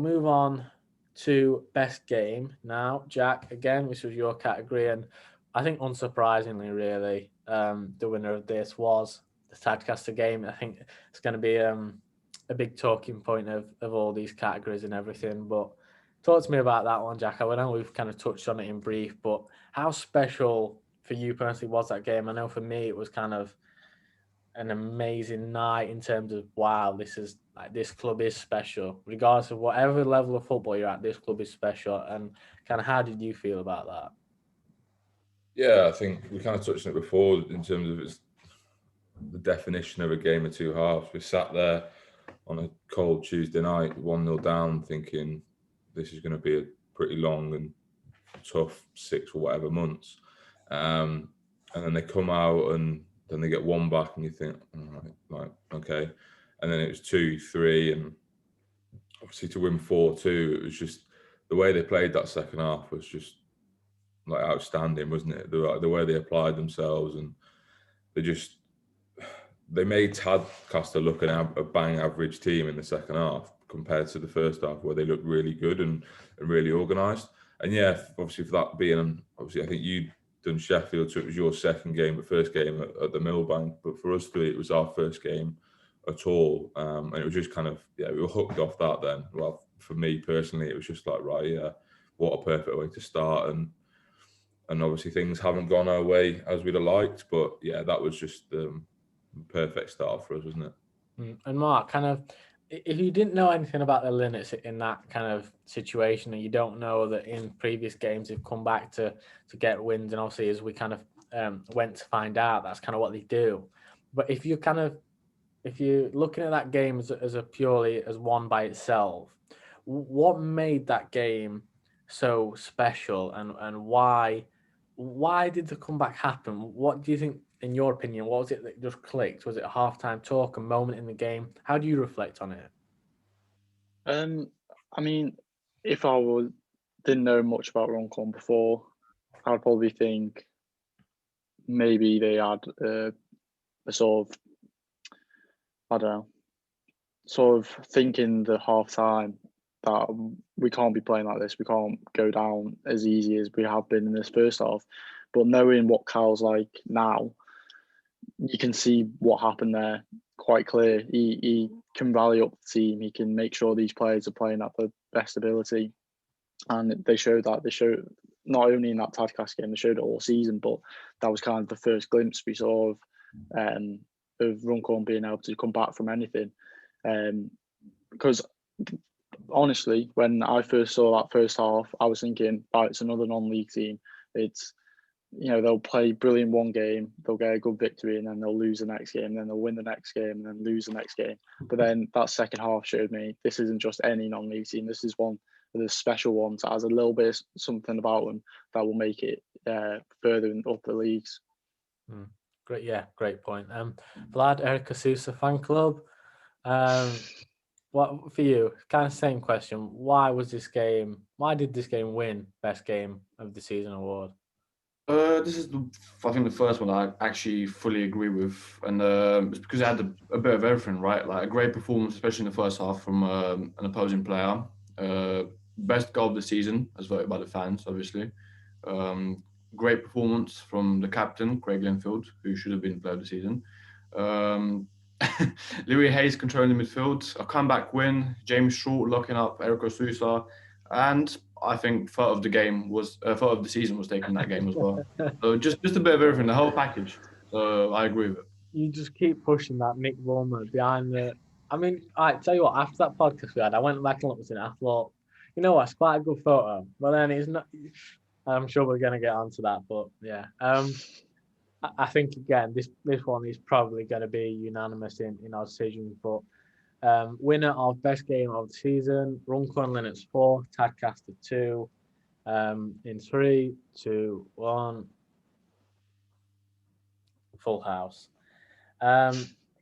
move on to best game now. Jack, again, this was your category, and I think unsurprisingly, really, the winner of this was the Tadcaster game. I think it's going to be a big talking point of all these categories and everything. But talk to me about that one, Jack. I know we've kind of touched on it in brief, but how special for you personally was that game? I know for me it was kind of an amazing night in terms of wow, this is like this club is special, regardless of whatever level of football you're at. This club is special, and kind of how did you feel about that? Yeah, I think we kind of touched on it before in terms of its the definition of a game of two halves. We sat there on a cold Tuesday night, 1-0 down, thinking this is going to be a pretty long and tough 6 or whatever months. And then they come out and then they get one back, and you think, all right, like, okay. And then it was 2-3, and obviously to win 4-2, it was just the way they played that second half was just like outstanding, wasn't it? The way they applied themselves, and they made Tadcaster look a bang average team in the second half compared to the first half, where they looked really good and really organised. And yeah, obviously for that being, obviously I think you'd done Sheffield, so it was your second game, but first game at the Millbank. But for us three, it was our first game at all, and it was just kind of we were hooked off that then. Well, for me personally, it was just like, right, yeah, what a perfect way to start. And obviously things haven't gone our way as we'd have liked, but yeah, that was just perfect start for us, wasn't it? And Mark, kind of, if you didn't know anything about the Linnets in that kind of situation, and you don't know that in previous games they've come back to get wins, and obviously as we kind of went to find out, that's kind of what they do. But if you're looking at that game as a purely as one by itself, what made that game so special, and why did the comeback happen? What do you think, in your opinion, what was it that just clicked? Was it a halftime talk, a moment in the game? How do you reflect on it? I mean, if didn't know much about Runcorn before, I'd probably think maybe they had a sort of, I don't know, sort of thinking the half time that we can't be playing like this. We can't go down as easy as we have been in this first half. But knowing what Cal's like now, you can see what happened there quite clear. He can rally up the team. He can make sure these players are playing at the best ability. And they showed that. They showed not only in that Tadcaster game, they showed it all season, but that was kind of the first glimpse we saw of Runcorn being able to come back from anything. Because honestly, when I first saw that first half, I was thinking, oh, it's another non-league team. It's, they'll play brilliant one game, they'll get a good victory, and then they'll lose the next game, and then they'll win the next game, and then lose the next game. But then that second half showed me this isn't just any non-league team. This is one of the special ones that has a little bit of something about them that will make it further in up the leagues. Great point. Vlad, Erica Sousa fan club. What for you? Kind of same question. Why did this game win best game of the season award? This is, I think, the first one I actually fully agree with, and it's because it had a bit of everything, right? Like a great performance, especially in the first half from an opposing player. Best goal of the season, as voted by the fans, obviously. Great performance from the captain, Craig Linfield, who should have been player of the season. Louis Hayes controlling the midfield, a comeback win, James Short locking up Erico Sousa, and I think third of the season was taken that game as well. So just a bit of everything, the whole package. So I agree with it. You just keep pushing that Nick Vollmer behind the. I mean, I tell you what. After that podcast we had, I went back and looked at it. I thought, you know what, it's quite a good photo. But then it's not. I'm sure we're going to get onto that, but yeah. I think again, this one is probably going to be unanimous in our decisions. But winner of best game of the season, Runcorn Linnets 4, Tadcaster 2. In 3, 2, 1, full house.